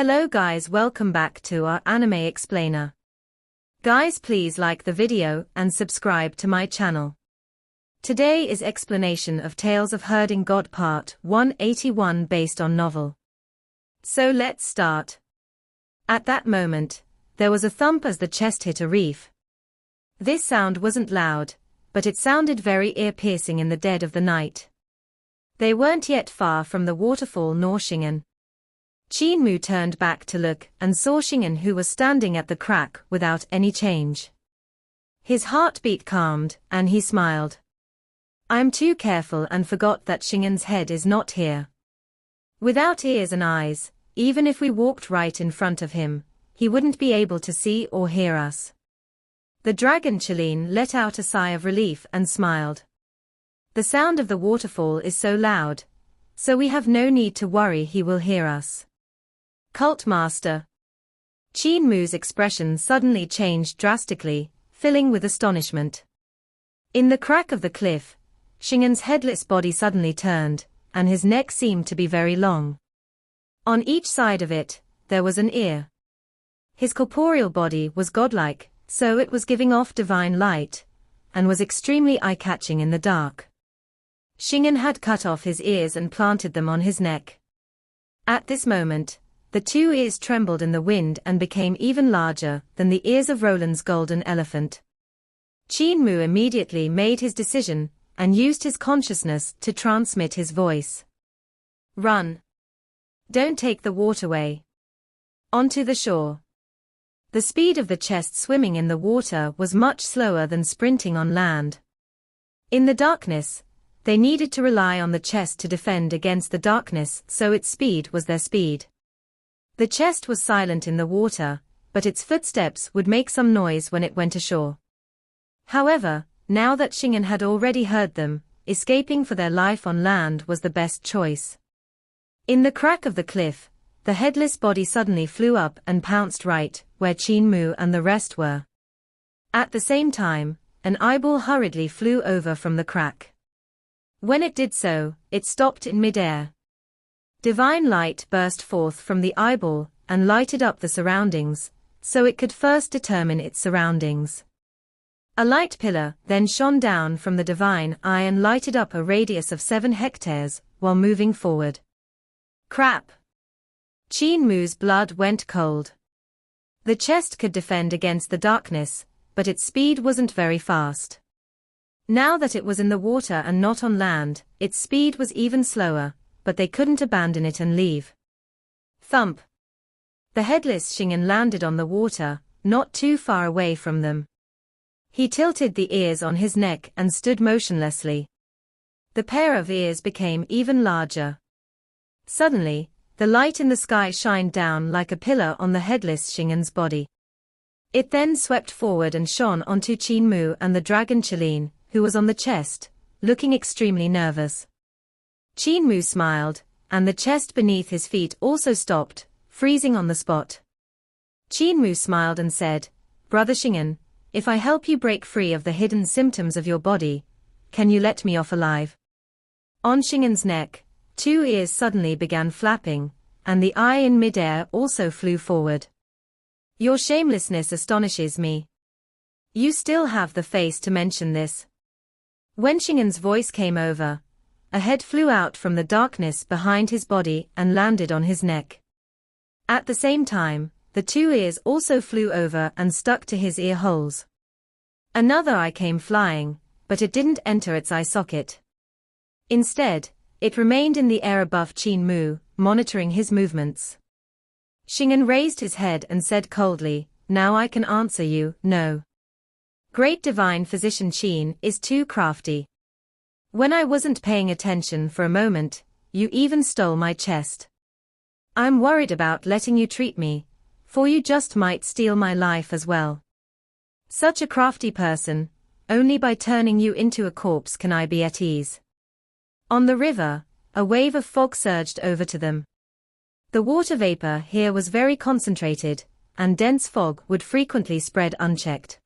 Hello guys, welcome back to our anime explainer. Guys, please like the video and subscribe to my channel. Today is explanation of Tales of Herding God Part 181 based on novel. So let's start. At that moment, there was a thump as the chest hit a reef. This sound wasn't loud, but it sounded very ear-piercing in the dead of the night. They weren't yet far from the waterfall nor Shingen. Qin Mu turned back to look and saw Shingen, who was standing at the crack without any change. His heartbeat calmed, and he smiled. "I'm too careful and forgot that Shingen's head is not here. Without ears and eyes, even if we walked right in front of him, he wouldn't be able to see or hear us." The dragon Qin let out a sigh of relief and smiled. "The sound of the waterfall is so loud, so we have no need to worry he will hear us." Cult Master. Qin Mu's expression suddenly changed drastically, filling with astonishment. In the crack of the cliff, Shingen's headless body suddenly turned, and his neck seemed to be very long. On each side of it, there was an ear. His corporeal body was godlike, so it was giving off divine light, and was extremely eye-catching in the dark. Shingen had cut off his ears and planted them on his neck. At this moment, the two ears trembled in the wind and became even larger than the ears of Roland's golden elephant. Qin Mu immediately made his decision, and used his consciousness to transmit his voice. "Run. Don't take the waterway. Onto the shore." The speed of the chest swimming in the water was much slower than sprinting on land. In the darkness, they needed to rely on the chest to defend against the darkness, so its speed was their speed. The chest was silent in the water, but its footsteps would make some noise when it went ashore. However, now that Shingen had already heard them, escaping for their life on land was the best choice. In the crack of the cliff, the headless body suddenly flew up and pounced right where Qin Mu and the rest were. At the same time, an eyeball hurriedly flew over from the crack. When it did so, it stopped in midair. Divine light burst forth from the eyeball and lighted up the surroundings, so it could first determine its surroundings. A light pillar then shone down from the divine eye and lighted up a radius of 7 hectares while moving forward. Crap! Qin Mu's blood went cold. The chest could defend against the darkness, but its speed wasn't very fast. Now that it was in the water and not on land, its speed was even slower, but they couldn't abandon it and leave. Thump! The headless Shingen landed on the water, not too far away from them. He tilted the ears on his neck and stood motionlessly. The pair of ears became even larger. Suddenly, the light in the sky shined down like a pillar on the headless Shingen's body. It then swept forward and shone onto Qin Mu and the dragon Qin, who was on the chest, looking extremely nervous. Qin Mu smiled, and the chest beneath his feet also stopped, freezing on the spot. Qin Mu smiled and said, "Brother Shingen, if I help you break free of the hidden symptoms of your body, can you let me off alive?" On Shingen's neck, 2 ears suddenly began flapping, and the eye in midair also flew forward. "Your shamelessness astonishes me. You still have the face to mention this." When Shingen's voice came over, a head flew out from the darkness behind his body and landed on his neck. At the same time, the 2 ears also flew over and stuck to his ear holes. Another eye came flying, but it didn't enter its eye socket. Instead, it remained in the air above Qin Mu, monitoring his movements. Shingen raised his head and said coldly, "Now I can answer you, no. Great divine physician Qin is too crafty. When I wasn't paying attention for a moment, you even stole my chest. I'm worried about letting you treat me, for you just might steal my life as well. Such a crafty person, only by turning you into a corpse can I be at ease." On the river, a wave of fog surged over to them. The water vapor here was very concentrated, and dense fog would frequently spread unchecked.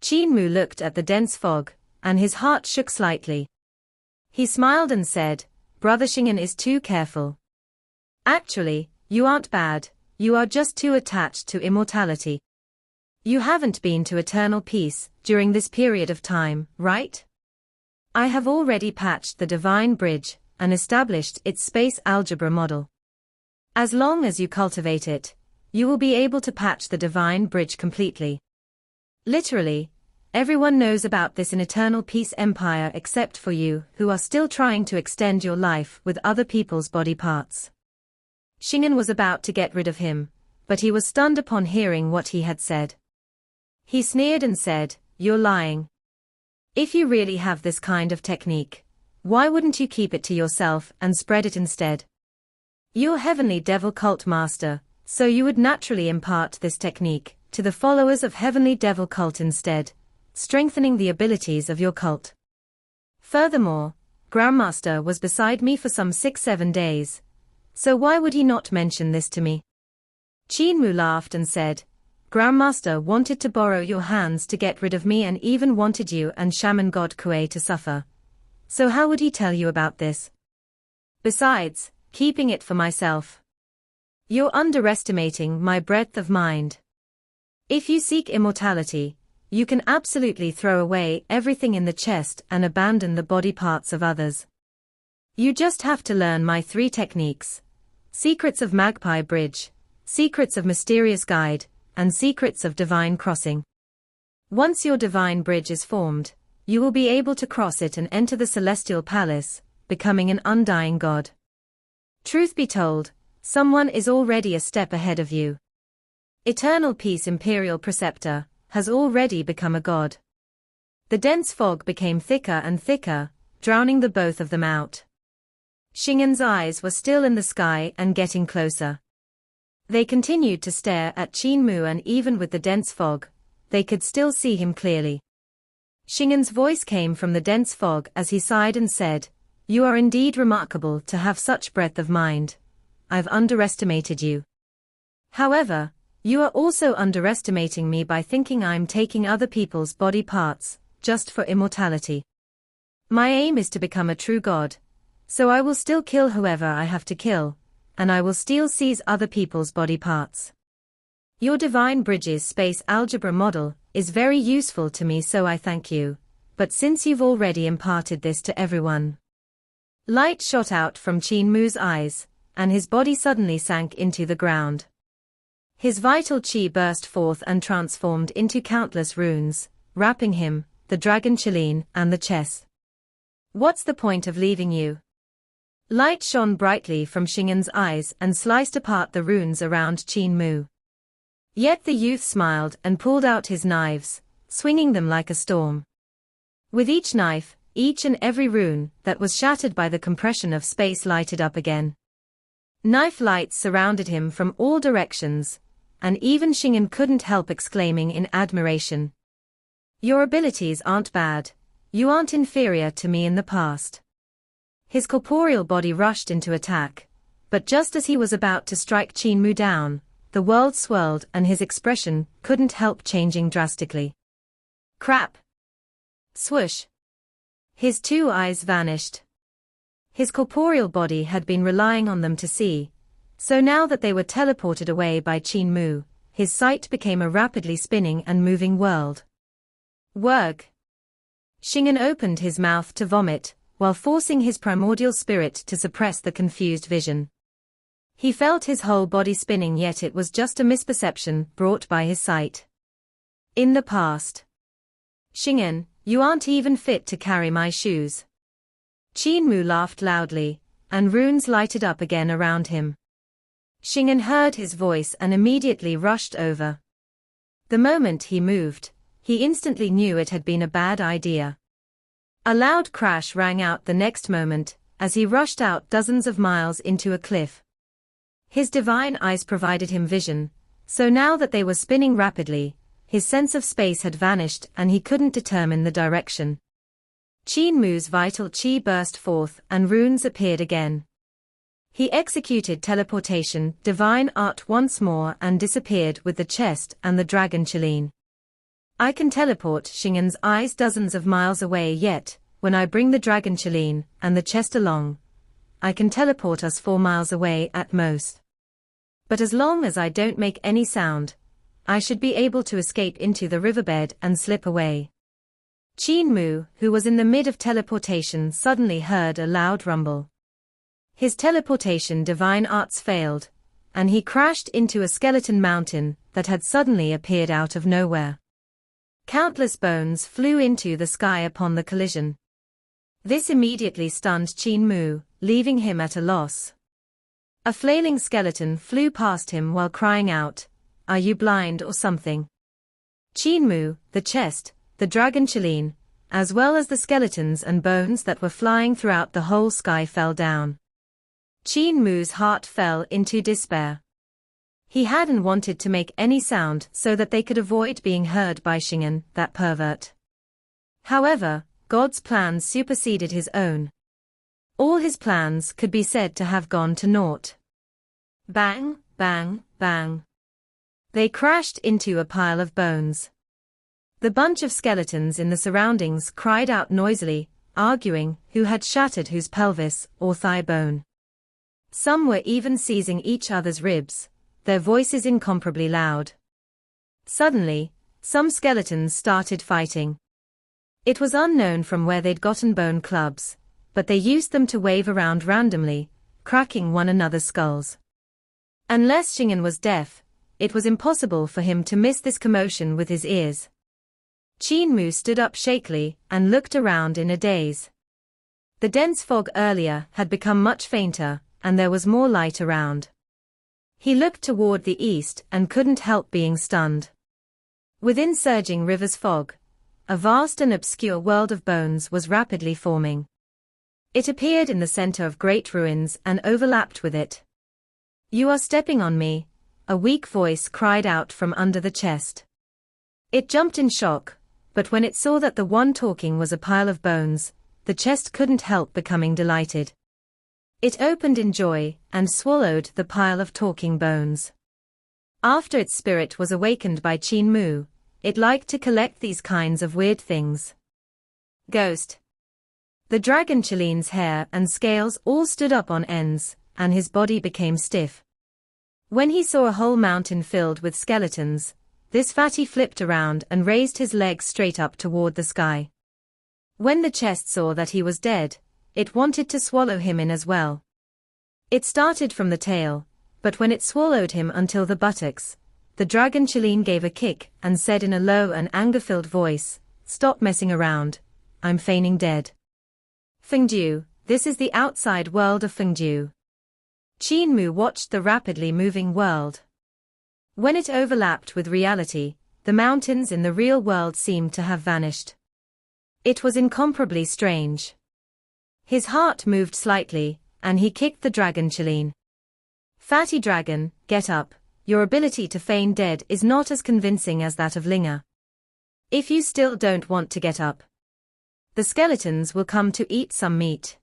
Qin Mu looked at the dense fog, and his heart shook slightly. He smiled and said, "Brother Shingen is too careful. Actually, you aren't bad, you are just too attached to immortality. You haven't been to eternal peace during this period of time, right? I have already patched the divine bridge and established its space algebra model. As long as you cultivate it, you will be able to patch the divine bridge completely. Literally, everyone knows about this in eternal peace empire except for you, who are still trying to extend your life with other people's body parts. Qin Mu was about to get rid of him, but he was stunned upon hearing what he had said. He sneered and said, "You're lying. If you really have this kind of technique, why wouldn't you keep it to yourself and spread it instead? You're Heavenly Devil Cult Master, so you would naturally impart this technique to the followers of Heavenly Devil Cult instead, strengthening the abilities of your cult. Furthermore, Grandmaster was beside me for some 6-7 days, so why would he not mention this to me?" Qin Mu laughed and said, "Grandmaster wanted to borrow your hands to get rid of me and even wanted you and Shaman God Kuei to suffer. So how would he tell you about this? Besides, keeping it for myself. You're underestimating my breadth of mind. If you seek immortality, you can absolutely throw away everything in the chest and abandon the body parts of others. You just have to learn my 3 techniques: Secrets of Magpie Bridge, Secrets of Mysterious Guide, and Secrets of Divine Crossing. Once your divine bridge is formed, you will be able to cross it and enter the Celestial Palace, becoming an undying god. Truth be told, someone is already a step ahead of you. Eternal Peace Imperial Preceptor has already become a god." The dense fog became thicker and thicker, drowning the both of them out. Qin Mu's eyes were still in the sky and getting closer. They continued to stare at Qin Mu, and even with the dense fog, they could still see him clearly. Qin Mu's voice came from the dense fog as he sighed and said, "You are indeed remarkable to have such breadth of mind. I've underestimated you. However, you are also underestimating me by thinking I'm taking other people's body parts, just for immortality. My aim is to become a true god, so I will still kill whoever I have to kill, and I will still seize other people's body parts. Your Divine Bridges space algebra model is very useful to me, so I thank you, but since you've already imparted this to everyone." Light shot out from Qin Mu's eyes, and his body suddenly sank into the ground. His vital chi burst forth and transformed into countless runes, wrapping him, the dragon Qilin, and the chess. "What's the point of leaving you?" Light shone brightly from Qin Mu's eyes and sliced apart the runes around Qin Mu. Yet the youth smiled and pulled out his knives, swinging them like a storm. With each knife, each and every rune that was shattered by the compression of space lighted up again. Knife lights surrounded him from all directions, and even Qin Mu couldn't help exclaiming in admiration. "Your abilities aren't bad. You aren't inferior to me in the past." His corporeal body rushed into attack, but just as he was about to strike Qin Mu down, the world swirled and his expression couldn't help changing drastically. Crap! Swoosh! His 2 eyes vanished. His corporeal body had been relying on them to see, so now that they were teleported away by Qin Mu, his sight became a rapidly spinning and moving world. Wurg! Qin Mu opened his mouth to vomit, while forcing his primordial spirit to suppress the confused vision. He felt his whole body spinning, yet it was just a misperception brought by his sight. In the past. "Qin Mu, you aren't even fit to carry my shoes." Qin Mu laughed loudly, and runes lighted up again around him. Qin Mu heard his voice and immediately rushed over. The moment he moved, he instantly knew it had been a bad idea. A loud crash rang out the next moment, as he rushed out dozens of miles into a cliff. His divine eyes provided him vision, so now that they were spinning rapidly, his sense of space had vanished and he couldn't determine the direction. Qin Mu's vital chi burst forth and runes appeared again. He executed teleportation, divine art once more, and disappeared with the chest and the dragon Qilin. "I can teleport Qin Mu's eyes dozens of miles away, yet, when I bring the dragon Qilin and the chest along, I can teleport us 4 miles away at most. But as long as I don't make any sound, I should be able to escape into the riverbed and slip away. Qin Mu, who was in the mid of teleportation, suddenly heard a loud rumble. His teleportation divine arts failed, and he crashed into a skeleton mountain that had suddenly appeared out of nowhere. Countless bones flew into the sky upon the collision. This immediately stunned Qin Mu, leaving him at a loss. A flailing skeleton flew past him while crying out, "Are you blind or something?" Qin Mu, the chest, the dragon Qilin, as well as the skeletons and bones that were flying throughout the whole sky fell down. Qin Mu's heart fell into despair. He hadn't wanted to make any sound so that they could avoid being heard by Xing'an, that pervert. However, God's plans superseded his own. All his plans could be said to have gone to naught. Bang, bang, bang. They crashed into a pile of bones. The bunch of skeletons in the surroundings cried out noisily, arguing who had shattered whose pelvis or thigh bone. Some were even seizing each other's ribs, their voices incomparably loud. Suddenly, some skeletons started fighting. It was unknown from where they'd gotten bone clubs, but they used them to wave around randomly, cracking one another's skulls. Unless Xing'an was deaf, it was impossible for him to miss this commotion with his ears. Qin Mu stood up shakily and looked around in a daze. The dense fog earlier had become much fainter, and there was more light around. He looked toward the east and couldn't help being stunned. Within surging river's fog, a vast and obscure world of bones was rapidly forming. It appeared in the center of great ruins and overlapped with it. "You are stepping on me," a weak voice cried out from under the chest. It jumped in shock, but when it saw that the one talking was a pile of bones, the chest couldn't help becoming delighted. It opened in joy and swallowed the pile of talking bones. After its spirit was awakened by Qin Mu, it liked to collect these kinds of weird things. Ghost. The dragon Qilin's hair and scales all stood up on ends, and his body became stiff. When he saw a whole mountain filled with skeletons, this fatty flipped around and raised his legs straight up toward the sky. When the chest saw that he was dead, it wanted to swallow him in as well. It started from the tail, but when it swallowed him until the buttocks, the dragon Qilin gave a kick and said in a low and anger-filled voice, "Stop messing around, I'm feigning dead." Fengdu, this is the outside world of Fengdu. Qin Mu watched the rapidly moving world. When it overlapped with reality, the mountains in the real world seemed to have vanished. It was incomparably strange. His heart moved slightly, and he kicked the dragon Qilin. "Fatty dragon, get up, your ability to feign dead is not as convincing as that of Linga. If you still don't want to get up, the skeletons will come to eat some meat."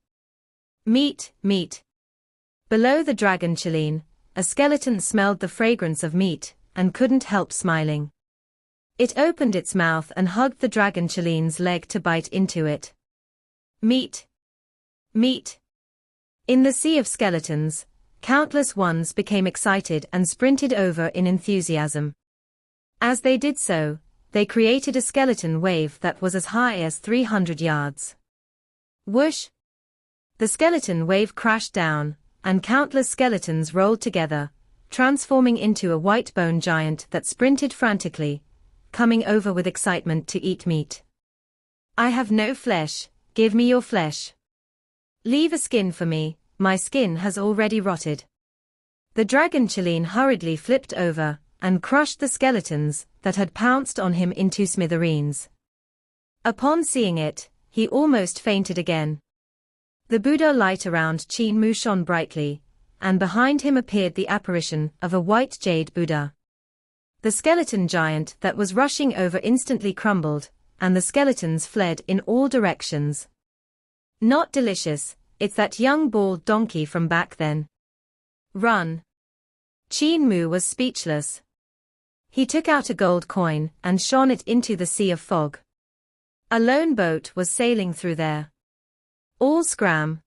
Meat, meat. Below the dragon Qilin, a skeleton smelled the fragrance of meat, and couldn't help smiling. It opened its mouth and hugged the dragon Qilin's leg to bite into it. Meat. Meat. In the sea of skeletons, countless ones became excited and sprinted over in enthusiasm. As they did so, they created a skeleton wave that was as high as 300 yards. Whoosh! The skeleton wave crashed down, and countless skeletons rolled together, transforming into a white bone giant that sprinted frantically, coming over with excitement to eat meat. "I have no flesh, give me your flesh. Leave a skin for me, my skin has already rotted." The dragon Qilin hurriedly flipped over, and crushed the skeletons that had pounced on him into smithereens. Upon seeing it, he almost fainted again. The Buddha light around Qin Mu shone brightly, and behind him appeared the apparition of a white jade Buddha. The skeleton giant that was rushing over instantly crumbled, and the skeletons fled in all directions. "Not delicious, it's that young bald donkey from back then. Run." Qin Mu was speechless. He took out a gold coin and shone it into the sea of fog. A lone boat was sailing through there. "All scram."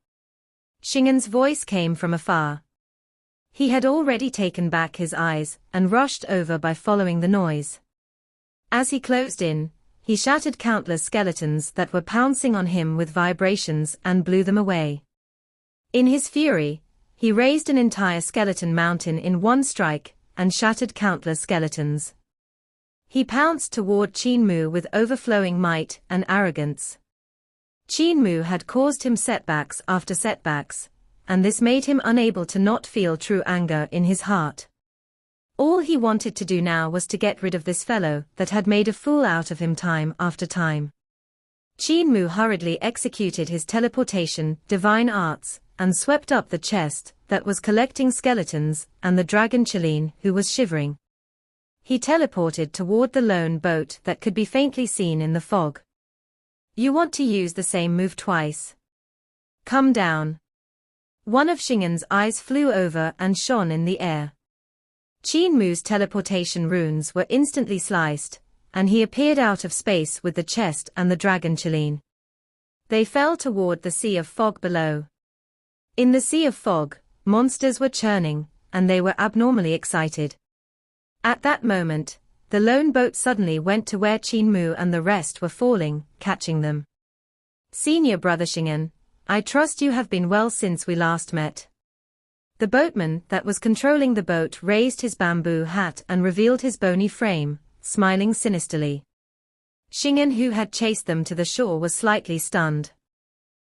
Xing'an's voice came from afar. He had already taken back his eyes and rushed over by following the noise. As he closed in, he shattered countless skeletons that were pouncing on him with vibrations and blew them away. In his fury, he raised an entire skeleton mountain in one strike and shattered countless skeletons. He pounced toward Qin Mu with overflowing might and arrogance. Qin Mu had caused him setbacks after setbacks, and this made him unable to not feel true anger in his heart. All he wanted to do now was to get rid of this fellow that had made a fool out of him time after time. Qin Mu hurriedly executed his teleportation divine arts and swept up the chest that was collecting skeletons and the dragon Qin, who was shivering. He teleported toward the lone boat that could be faintly seen in the fog. You want to use the same move twice? Come down. One of Xing'an's eyes flew over and shone in the air. Qin Mu's teleportation runes were instantly sliced, and he appeared out of space with the chest and the dragon Qin. They fell toward the sea of fog below. In the sea of fog, monsters were churning, and they were abnormally excited. At that moment, the lone boat suddenly went to where Qin Mu and the rest were falling, catching them. Senior brother Xing'an, I trust you have been well since we last met. The boatman that was controlling the boat raised his bamboo hat and revealed his bony frame, smiling sinisterly. Xing'an, who had chased them to the shore, was slightly stunned.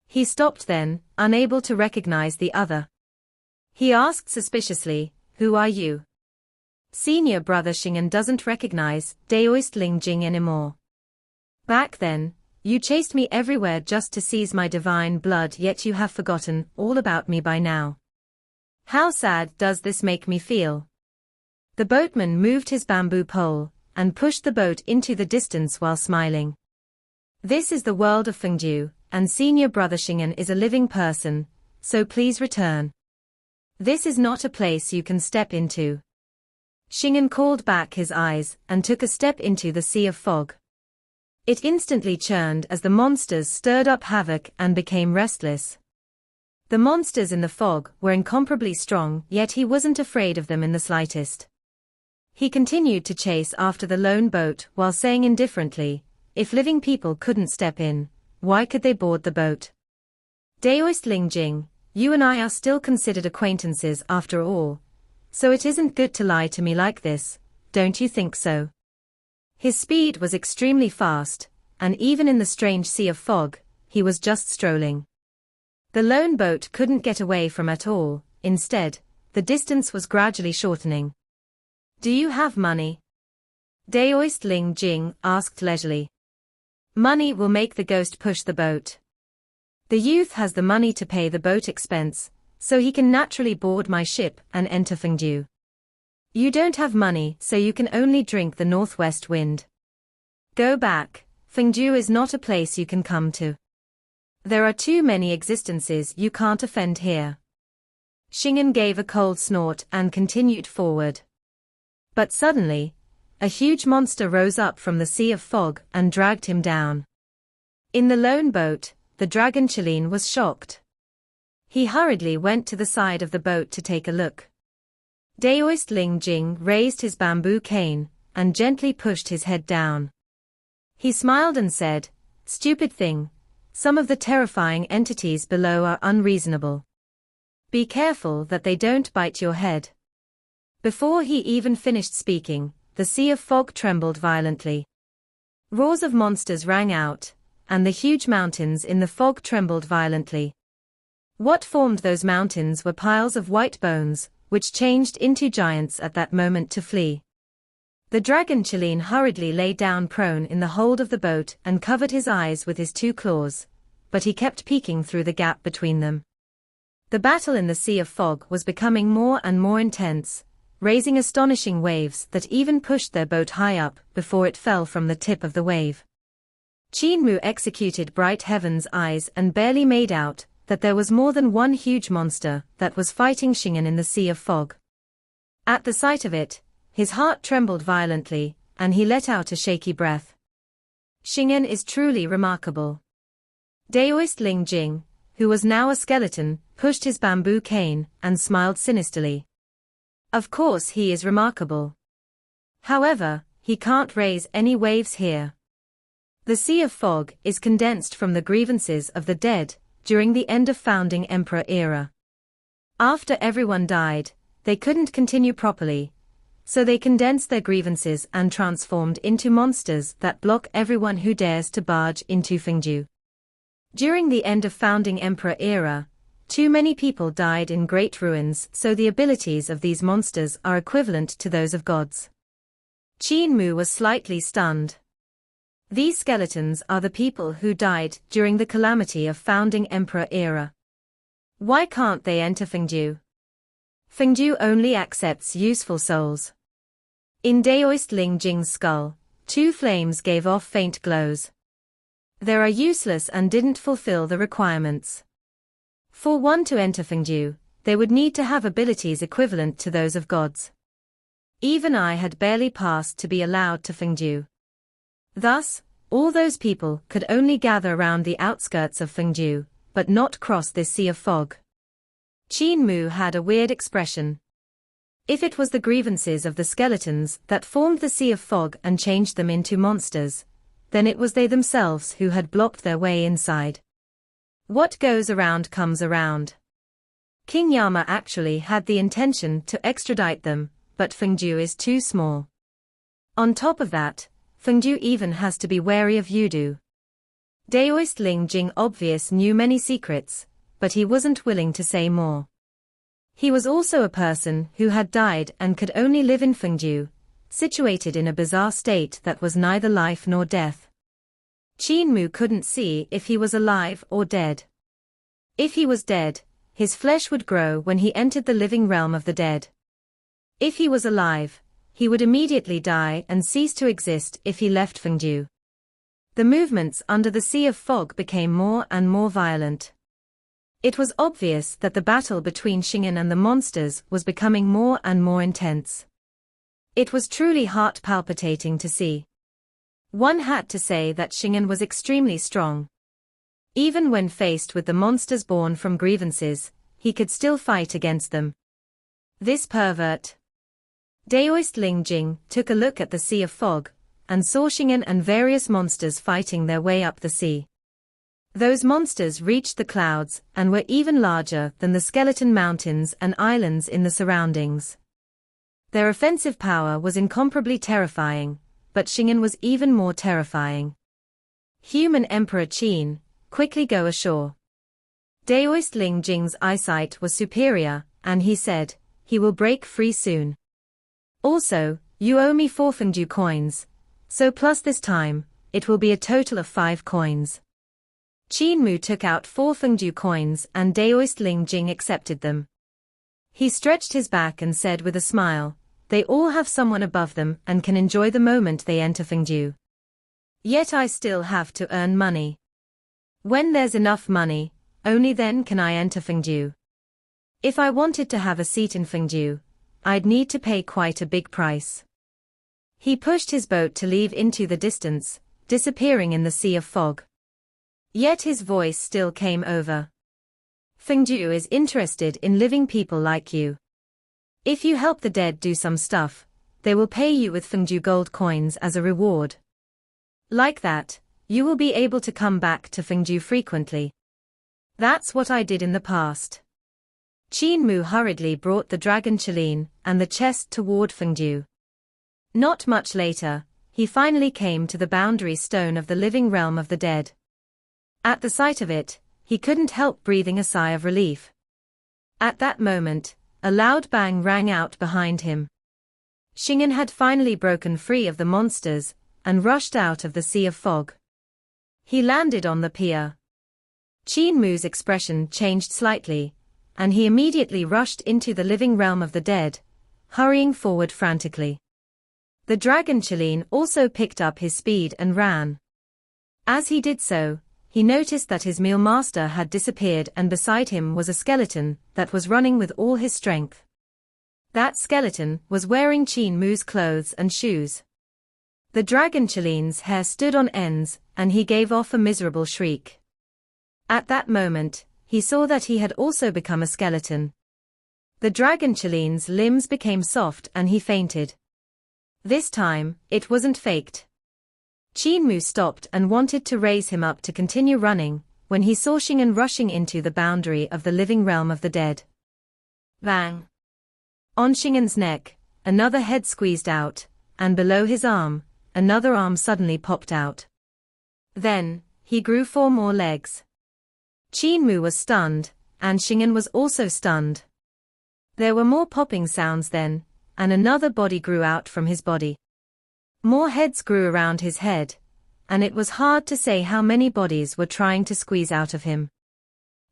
He stopped then, unable to recognize the other. He asked suspiciously, "Who are you?" Senior brother Xing'an doesn't recognize Daoist Ling Jing anymore. Back then, you chased me everywhere just to seize my divine blood, yet you have forgotten all about me by now. How sad does this make me feel? The boatman moved his bamboo pole and pushed the boat into the distance while smiling. This is the world of Fengdu, and senior brother Xing'an is a living person, so please return. This is not a place you can step into. Xing'an called back his eyes and took a step into the sea of fog. It instantly churned as the monsters stirred up havoc and became restless. The monsters in the fog were incomparably strong, yet he wasn't afraid of them in the slightest. He continued to chase after the lone boat while saying indifferently, if living people couldn't step in, why could they board the boat? Daoist Ling Jing, you and I are still considered acquaintances after all, so it isn't good to lie to me like this, don't you think so? His speed was extremely fast, and even in the strange sea of fog, he was just strolling. The lone boat couldn't get away from at all, instead, the distance was gradually shortening. Do you have money? Daoist Ling Jing asked leisurely. Money will make the ghost push the boat. The youth has the money to pay the boat expense, so he can naturally board my ship and enter Fengdu. You don't have money, so you can only drink the northwest wind. Go back, Fengdu is not a place you can come to. There are too many existences you can't offend here. Xing'an gave a cold snort and continued forward. But suddenly, a huge monster rose up from the sea of fog and dragged him down. In the lone boat, the dragon Qin was shocked. He hurriedly went to the side of the boat to take a look. Daoist Ling Jing raised his bamboo cane and gently pushed his head down. He smiled and said, "Stupid thing. Some of the terrifying entities below are unreasonable. Be careful that they don't bite your head." Before he even finished speaking, the sea of fog trembled violently. Roars of monsters rang out, and the huge mountains in the fog trembled violently. What formed those mountains were piles of white bones, which changed into giants at that moment to flee. The dragon Qin hurriedly lay down prone in the hold of the boat and covered his eyes with his two claws, but he kept peeking through the gap between them. The battle in the sea of fog was becoming more and more intense, raising astonishing waves that even pushed their boat high up before it fell from the tip of the wave. Qin Mu executed bright heaven's eyes and barely made out that there was more than one huge monster that was fighting Xing'an in the sea of fog. At the sight of it, his heart trembled violently, and he let out a shaky breath. Xing'an is truly remarkable. Daoist Ling Jing, who was now a skeleton, pushed his bamboo cane and smiled sinisterly. Of course he is remarkable. However, he can't raise any waves here. The Sea of Fog is condensed from the grievances of the dead during the end of founding emperor era. After everyone died, they couldn't continue properly, so they condensed their grievances and transformed into monsters that block everyone who dares to barge into Fengju. During the end of founding emperor era, too many people died in great ruins, so the abilities of these monsters are equivalent to those of gods. Qin Mu was slightly stunned. These skeletons are the people who died during the calamity of founding emperor era. Why can't they enter Fengju? Fengju only accepts useful souls. In Daoist Ling Jing's skull, 2 flames gave off faint glows. They are useless and didn't fulfill the requirements. For one to enter Fengju, they would need to have abilities equivalent to those of gods. Even I had barely passed to be allowed to Fengju. Thus, all those people could only gather around the outskirts of Fengju, but not cross this sea of fog. Qin Mu had a weird expression. If it was the grievances of the skeletons that formed the sea of fog and changed them into monsters, then it was they themselves who had blocked their way inside. What goes around comes around. King Yama actually had the intention to extradite them, but Fengju is too small. On top of that, Fengju even has to be wary of Yudu. Daoist Ling Jing obvious knew many secrets, but he wasn't willing to say more. He was also a person who had died and could only live in Fengju, situated in a bizarre state that was neither life nor death. Qin Mu couldn't see if he was alive or dead. If he was dead, his flesh would grow when he entered the living realm of the dead. If he was alive, he would immediately die and cease to exist if he left Fengju. The movements under the Sea of Fog became more and more violent. It was obvious that the battle between Xing'an and the monsters was becoming more and more intense. It was truly heart-palpitating to see. One had to say that Xing'an was extremely strong. Even when faced with the monsters born from grievances, he could still fight against them. This pervert. Daoist Ling Jing took a look at the Sea of Fog, and saw Xing'an and various monsters fighting their way up the sea. Those monsters reached the clouds and were even larger than the skeleton mountains and islands in the surroundings. Their offensive power was incomparably terrifying, but Xing'an was even more terrifying. Human Emperor Qin, quickly go ashore. Daoist Ling Jing's eyesight was superior, and he said, he will break free soon. Also, you owe me 4 Fengju coins, so plus this time, it will be a total of 5 coins. Qin Mu took out 4 Fengju coins and Daoist Ling Jing accepted them. He stretched his back and said with a smile, they all have someone above them and can enjoy the moment they enter Fengju. Yet I still have to earn money. When there's enough money, only then can I enter Fengju. If I wanted to have a seat in Fengju, I'd need to pay quite a big price. He pushed his boat to leave into the distance, disappearing in the Sea of Fog. Yet his voice still came over. Fengju is interested in living people like you. If you help the dead do some stuff, they will pay you with Fengju gold coins as a reward. Like that, you will be able to come back to Fengju frequently. That's what I did in the past. Qin Mu hurriedly brought the dragon Qilin and the chest toward Fengju. Not much later, he finally came to the boundary stone of the living realm of the dead. At the sight of it, he couldn't help breathing a sigh of relief. At that moment, a loud bang rang out behind him. Xing'an had finally broken free of the monsters and rushed out of the Sea of Fog. He landed on the pier. Qin Mu's expression changed slightly, and he immediately rushed into the living realm of the dead, hurrying forward frantically. The dragon Qilin also picked up his speed and ran. As he did so, he noticed that his meal master had disappeared and beside him was a skeleton that was running with all his strength. That skeleton was wearing Qin Mu's clothes and shoes. The dragon Qilin's hair stood on ends, and he gave off a miserable shriek. At that moment, he saw that he had also become a skeleton. The dragon Qilin's limbs became soft and he fainted. This time, it wasn't faked. Qin Mu stopped and wanted to raise him up to continue running, when he saw Xing'an rushing into the boundary of the living realm of the dead. Bang! On Xing'an's neck, another head squeezed out, and below his arm, another arm suddenly popped out. Then, he grew 4 more legs. Qin Mu was stunned, and Xing'an was also stunned. There were more popping sounds then, and another body grew out from his body. More heads grew around his head, and it was hard to say how many bodies were trying to squeeze out of him.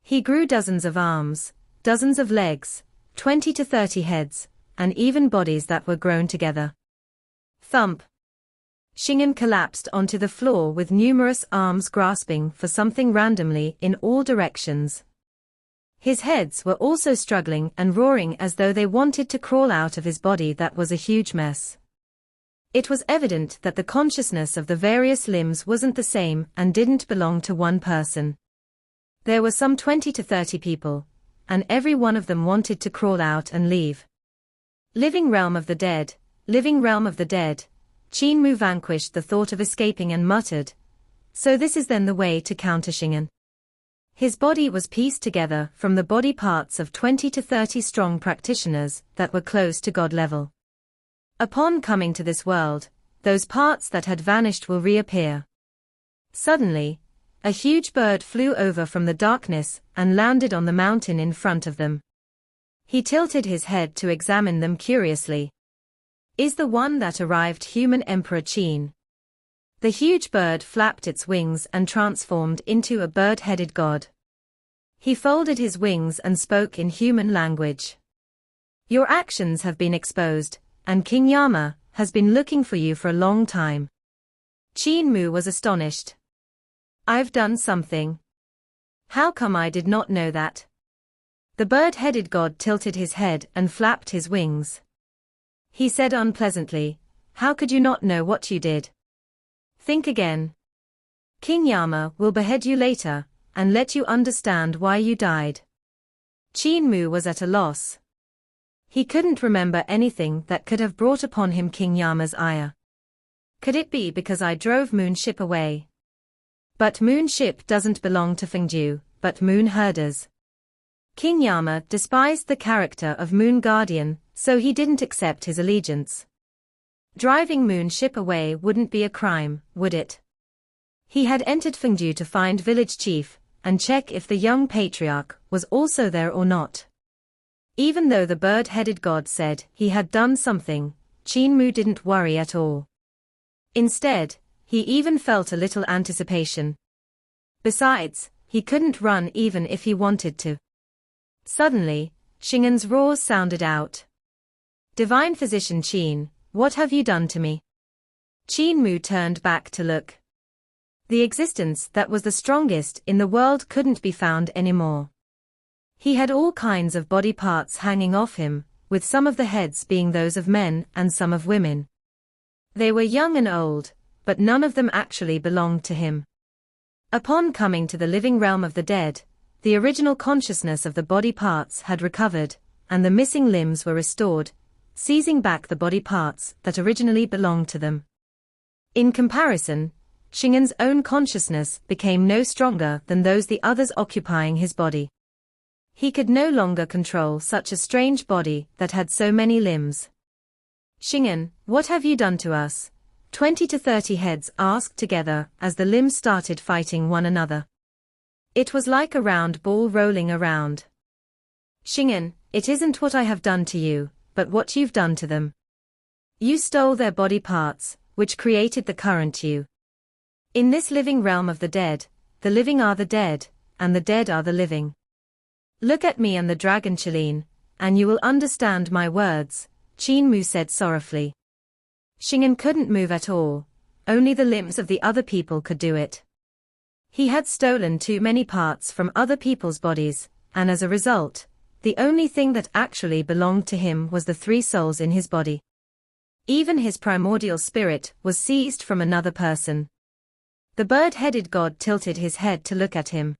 He grew dozens of arms, dozens of legs, 20 to 30 heads, and even bodies that were grown together. Thump! Xing'an collapsed onto the floor with numerous arms grasping for something randomly in all directions. His heads were also struggling and roaring as though they wanted to crawl out of his body that was a huge mess. It was evident that the consciousness of the various limbs wasn't the same and didn't belong to one person. There were some 20 to 30 people, and every one of them wanted to crawl out and leave. Living realm of the dead, living realm of the dead. Qin Mu vanquished the thought of escaping and muttered, "So this is then the way to counter Xing'an." His body was pieced together from the body parts of 20 to 30 strong practitioners that were close to God level. Upon coming to this world, those parts that had vanished will reappear. Suddenly, a huge bird flew over from the darkness and landed on the mountain in front of them. He tilted his head to examine them curiously. Is the one that arrived human Emperor Qin? The huge bird flapped its wings and transformed into a bird-headed god. He folded his wings and spoke in human language. Your actions have been exposed, and King Yama has been looking for you for a long time. Qin Mu was astonished. I've done something. How come I did not know that? The bird-headed god tilted his head and flapped his wings. He said unpleasantly, how could you not know what you did? Think again. King Yama will behead you later, and let you understand why you died. Qin Mu was at a loss. He couldn't remember anything that could have brought upon him King Yama's ire. Could it be because I drove Moon Ship away? But Moon Ship doesn't belong to Fengdu, but Moon Herders. King Yama despised the character of Moon Guardian, so he didn't accept his allegiance. Driving Moon Ship away wouldn't be a crime, would it? He had entered Fengdu to find village chief, and check if the young patriarch was also there or not. Even though the bird-headed god said he had done something, Qin Mu didn't worry at all. Instead, he even felt a little anticipation. Besides, he couldn't run even if he wanted to. Suddenly, Xing'an's roars sounded out. Divine Physician Qin, what have you done to me? Qin Mu turned back to look. The existence that was the strongest in the world couldn't be found anymore. He had all kinds of body parts hanging off him, with some of the heads being those of men and some of women. They were young and old, but none of them actually belonged to him. Upon coming to the living realm of the dead, the original consciousness of the body parts had recovered, and the missing limbs were restored, seizing back the body parts that originally belonged to them. In comparison, Xing'an's own consciousness became no stronger than those the others occupying his body. He could no longer control such a strange body that had so many limbs. Xing'an, what have you done to us? 20 to 30 heads asked together as the limbs started fighting one another. It was like a round ball rolling around. Xing'an, it isn't what I have done to you, but what you've done to them. You stole their body parts, which created the current you. In this living realm of the dead, the living are the dead, and the dead are the living. Look at me and the dragon Qilin, and you will understand my words, Qin Mu said sorrowfully. Xing'an couldn't move at all, only the limbs of the other people could do it. He had stolen too many parts from other people's bodies, and as a result, the only thing that actually belonged to him was the 3 souls in his body. Even his primordial spirit was seized from another person. The bird-headed god tilted his head to look at him.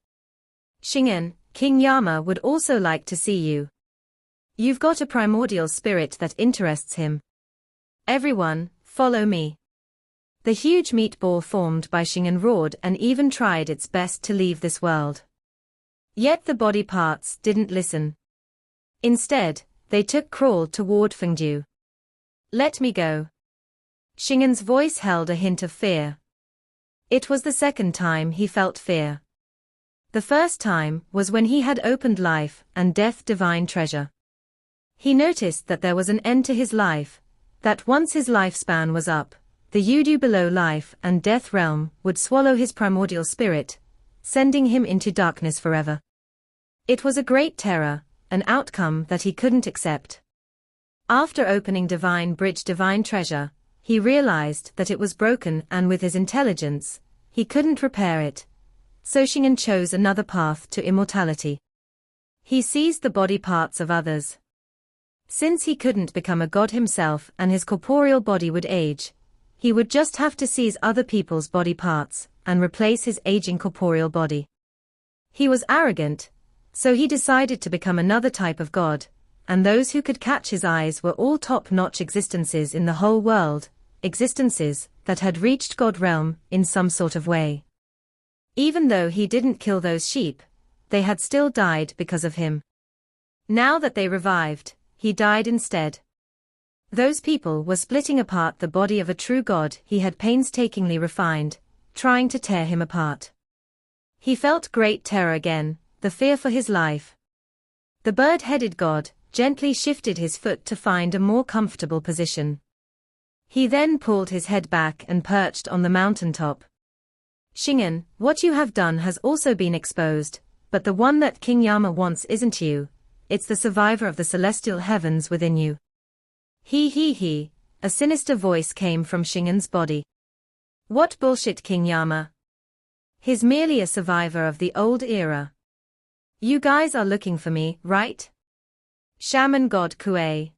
Xing'an, King Yama would also like to see you. You've got a primordial spirit that interests him. Everyone, follow me. The huge meatball formed by Qin roared and even tried its best to leave this world. Yet the body parts didn't listen. Instead, they crawled toward Fengdu. Let me go. Qin's voice held a hint of fear. It was the second time he felt fear. The first time was when he had opened life and death divine treasure. He noticed that there was an end to his life, that once his lifespan was up, the Yudu below life and death realm would swallow his primordial spirit, sending him into darkness forever. It was a great terror, an outcome that he couldn't accept. After opening Divine Bridge Divine Treasure, he realized that it was broken and with his intelligence, he couldn't repair it. So Qin chose another path to immortality. He seized the body parts of others. Since he couldn't become a god himself and his corporeal body would age, he would just have to seize other people's body parts and replace his aging corporeal body. He was arrogant, so he decided to become another type of god, and those who could catch his eyes were all top-notch existences in the whole world, existences that had reached God realm in some sort of way. Even though he didn't kill those sheep, they had still died because of him. Now that they revived, he died instead. Those people were splitting apart the body of a true god he had painstakingly refined, trying to tear him apart. He felt great terror again, the fear for his life. The bird-headed god gently shifted his foot to find a more comfortable position. He then pulled his head back and perched on the mountaintop. Qin, what you have done has also been exposed, but the one that King Yama wants isn't you, it's the survivor of the celestial heavens within you. He, a sinister voice came from Qin's body. What bullshit, King Yama? He's merely a survivor of the old era. You guys are looking for me, right? Shaman God Kuei.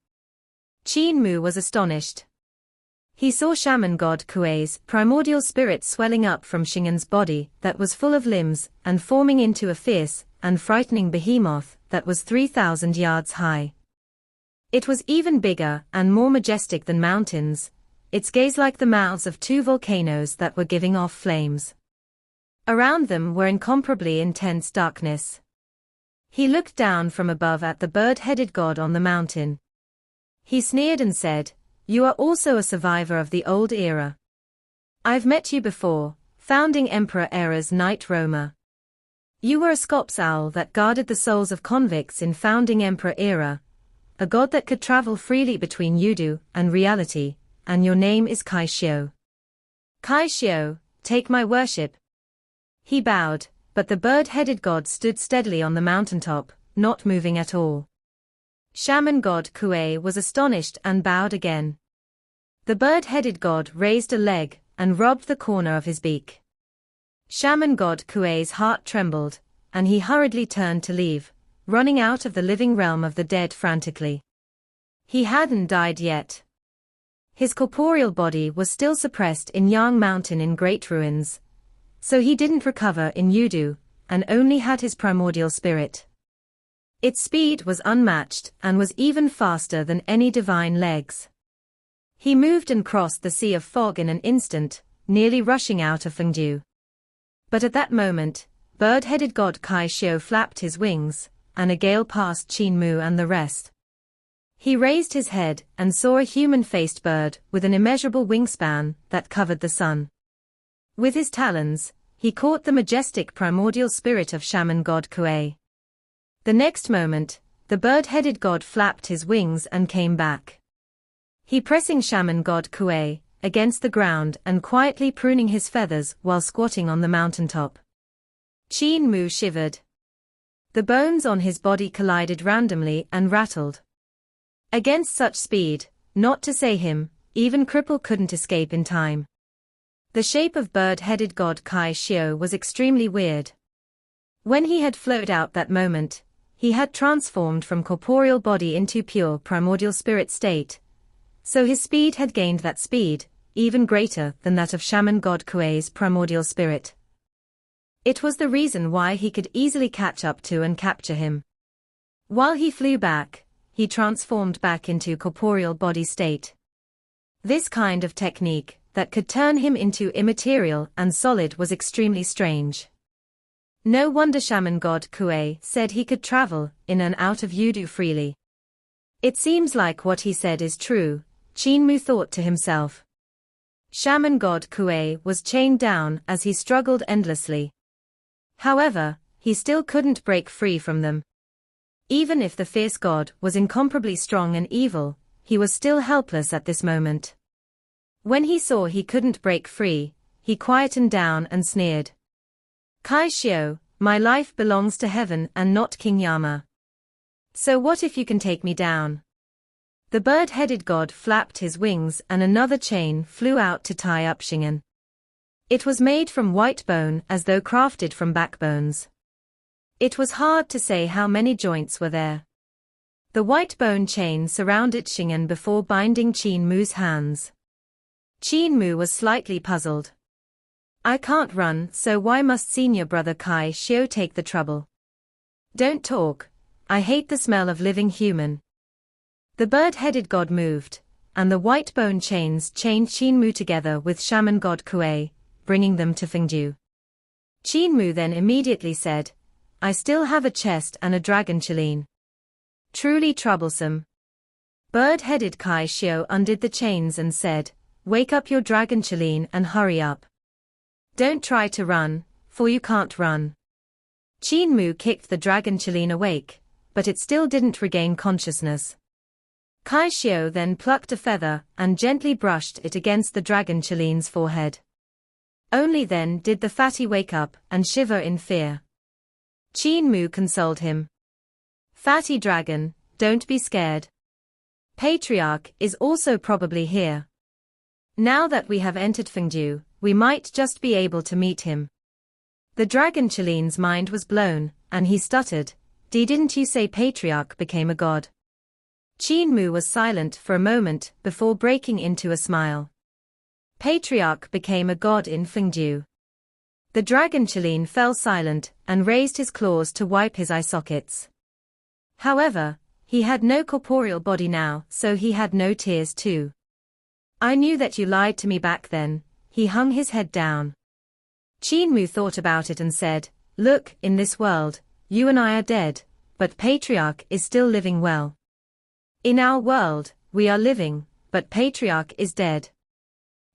Qin Mu was astonished. He saw Shaman God Kuei's primordial spirit swelling up from Qin's body that was full of limbs and forming into a fierce and frightening behemoth that was 3,000 yards high. It was even bigger and more majestic than mountains, its gaze like the mouths of two volcanoes that were giving off flames. Around them were incomparably intense darkness. He looked down from above at the bird-headed god on the mountain. He sneered and said, "You are also a survivor of the old era. I've met you before, founding Emperor Era's Night Roamer. You were a scops owl that guarded the souls of convicts in founding Emperor Era, a god that could travel freely between Yudu and reality, and your name is Kai Xiu. Kai Xiu, take my worship." He bowed, but the bird-headed god stood steadily on the mountaintop, not moving at all. Shaman God Kuei was astonished and bowed again. The bird-headed god raised a leg and rubbed the corner of his beak. Shaman God Kuei's heart trembled, and he hurriedly turned to leave, running out of the living realm of the dead frantically. He hadn't died yet. His corporeal body was still suppressed in Yang Mountain in great ruins, so he didn't recover in Yudu, and only had his primordial spirit. Its speed was unmatched and was even faster than any divine legs. He moved and crossed the sea of fog in an instant, nearly rushing out of Fengdu. But at that moment, bird-headed god Kai Xiu flapped his wings, and a gale passed Qin Mu and the rest. He raised his head and saw a human-faced bird with an immeasurable wingspan that covered the sun. With his talons, he caught the majestic primordial spirit of Shaman God Kuei. The next moment, the bird-headed god flapped his wings and came back. He pressing Shaman God Kuei against the ground and quietly pruning his feathers while squatting on the mountaintop. Qin Mu shivered. The bones on his body collided randomly and rattled. Against such speed, not to say him, even cripple couldn't escape in time. The shape of bird-headed god Kai Xiu was extremely weird. When he had flowed out that moment, he had transformed from corporeal body into pure primordial spirit state. So his speed had gained that speed, even greater than that of Shaman God Kuei's primordial spirit. It was the reason why he could easily catch up to and capture him. While he flew back, he transformed back into corporeal body state. This kind of technique, that could turn him into immaterial and solid, was extremely strange. No wonder shaman god Kue said he could travel in and out of Yudu freely. It seems like what he said is true, Qin Mu thought to himself. Shaman god Kue was chained down as he struggled endlessly. However, he still couldn't break free from them. Even if the fierce god was incomparably strong and evil, he was still helpless at this moment. When he saw he couldn't break free, he quietened down and sneered. Kai Xiao, my life belongs to heaven and not King Yama. So what if you can take me down? The bird-headed god flapped his wings and another chain flew out to tie up Shingen. It was made from white bone as though crafted from backbones. It was hard to say how many joints were there. The white bone chain surrounded Shingen before binding Qin Mu's hands. Qin Mu was slightly puzzled. I can't run, so why must senior brother Kai Xiao take the trouble? Don't talk, I hate the smell of living human. The bird-headed god moved, and the white bone chains chained Qin Mu together with shaman god Kue, bringing them to Fengdu. Qin Mu then immediately said, I still have a chest and a dragon Qilin. Truly troublesome. Bird-headed Kai Xiao undid the chains and said, Wake up your dragon Qilin and hurry up. Don't try to run, for you can't run. Qin Mu kicked the dragon Qilin awake, but it still didn't regain consciousness. Kai Xiao then plucked a feather and gently brushed it against the dragon Qilin's forehead. Only then did the fatty wake up and shiver in fear. Qin Mu consoled him. Fatty dragon, don't be scared. Patriarch is also probably here. Now that we have entered Fengdu, we might just be able to meet him. The dragon Qilin's mind was blown, and he stuttered, Didn't you say Patriarch became a god? Qin Mu was silent for a moment before breaking into a smile. Patriarch became a god in Fengdu. The dragon Qilin fell silent and raised his claws to wipe his eye sockets. However, he had no corporeal body now, so he had no tears too. I knew that you lied to me back then, he hung his head down. Qin Mu thought about it and said, Look, in this world, you and I are dead, but Patriarch is still living well. In our world, we are living, but Patriarch is dead.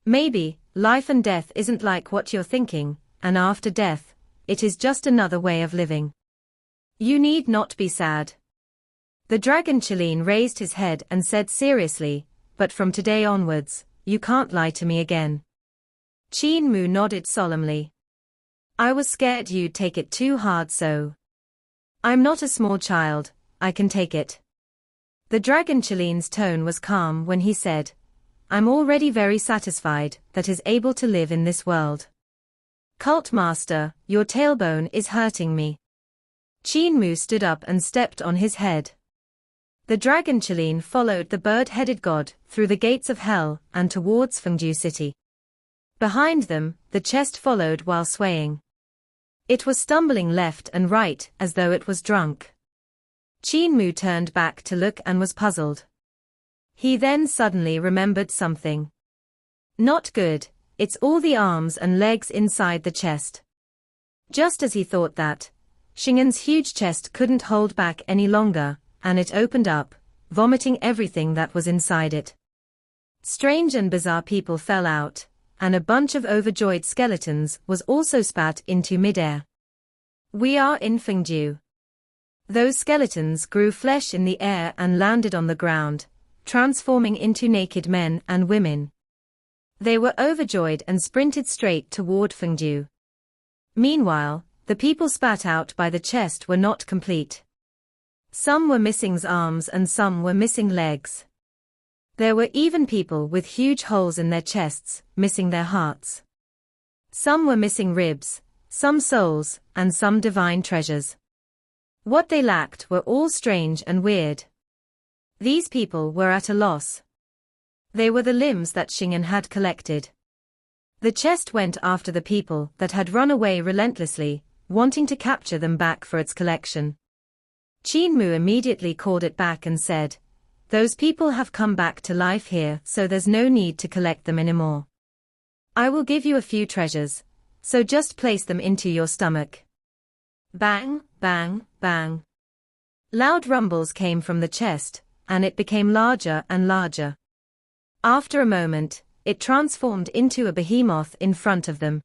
Maybe, life and death isn't like what you're thinking, and after death, it is just another way of living. You need not be sad. The dragon Qilin raised his head and said seriously, But from today onwards, you can't lie to me again. Qin Mu nodded solemnly. I was scared you'd take it too hard so. I'm not a small child, I can take it. The dragon Qilin's tone was calm when he said, I'm already very satisfied that is able to live in this world. Cult Master, your tailbone is hurting me. Qin Mu stood up and stepped on his head. The dragon Qilin followed the bird-headed god through the gates of hell and towards Fengdu city. Behind them, the chest followed while swaying. It was stumbling left and right as though it was drunk. Qin Mu turned back to look and was puzzled. He then suddenly remembered something. Not good, it's all the arms and legs inside the chest. Just as he thought that, Shingen's huge chest couldn't hold back any longer, and it opened up, vomiting everything that was inside it. Strange and bizarre people fell out, and a bunch of overjoyed skeletons was also spat into midair. We are in Fengdu. Those skeletons grew flesh in the air and landed on the ground, transforming into naked men and women. They were overjoyed and sprinted straight toward Fengdu. Meanwhile, the people spat out by the chest were not complete. Some were missing arms and some were missing legs. There were even people with huge holes in their chests, missing their hearts. Some were missing ribs, some souls, and some divine treasures. What they lacked were all strange and weird. These people were at a loss. They were the limbs that Shingen had collected. The chest went after the people that had run away relentlessly, wanting to capture them back for its collection. Qin Mu immediately called it back and said, "Those people have come back to life here, so there's no need to collect them anymore. I will give you a few treasures, so just place them into your stomach." Bang, bang, bang. Loud rumbles came from the chest, and it became larger and larger. After a moment, it transformed into a behemoth in front of them.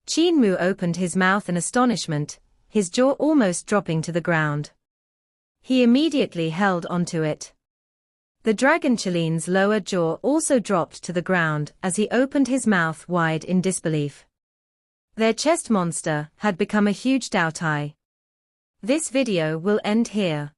Qin Mu opened his mouth in astonishment, his jaw almost dropping to the ground. He immediately held onto it. The dragon Chilin's lower jaw also dropped to the ground as he opened his mouth wide in disbelief. Their chest monster had become a huge Daotai. This video will end here.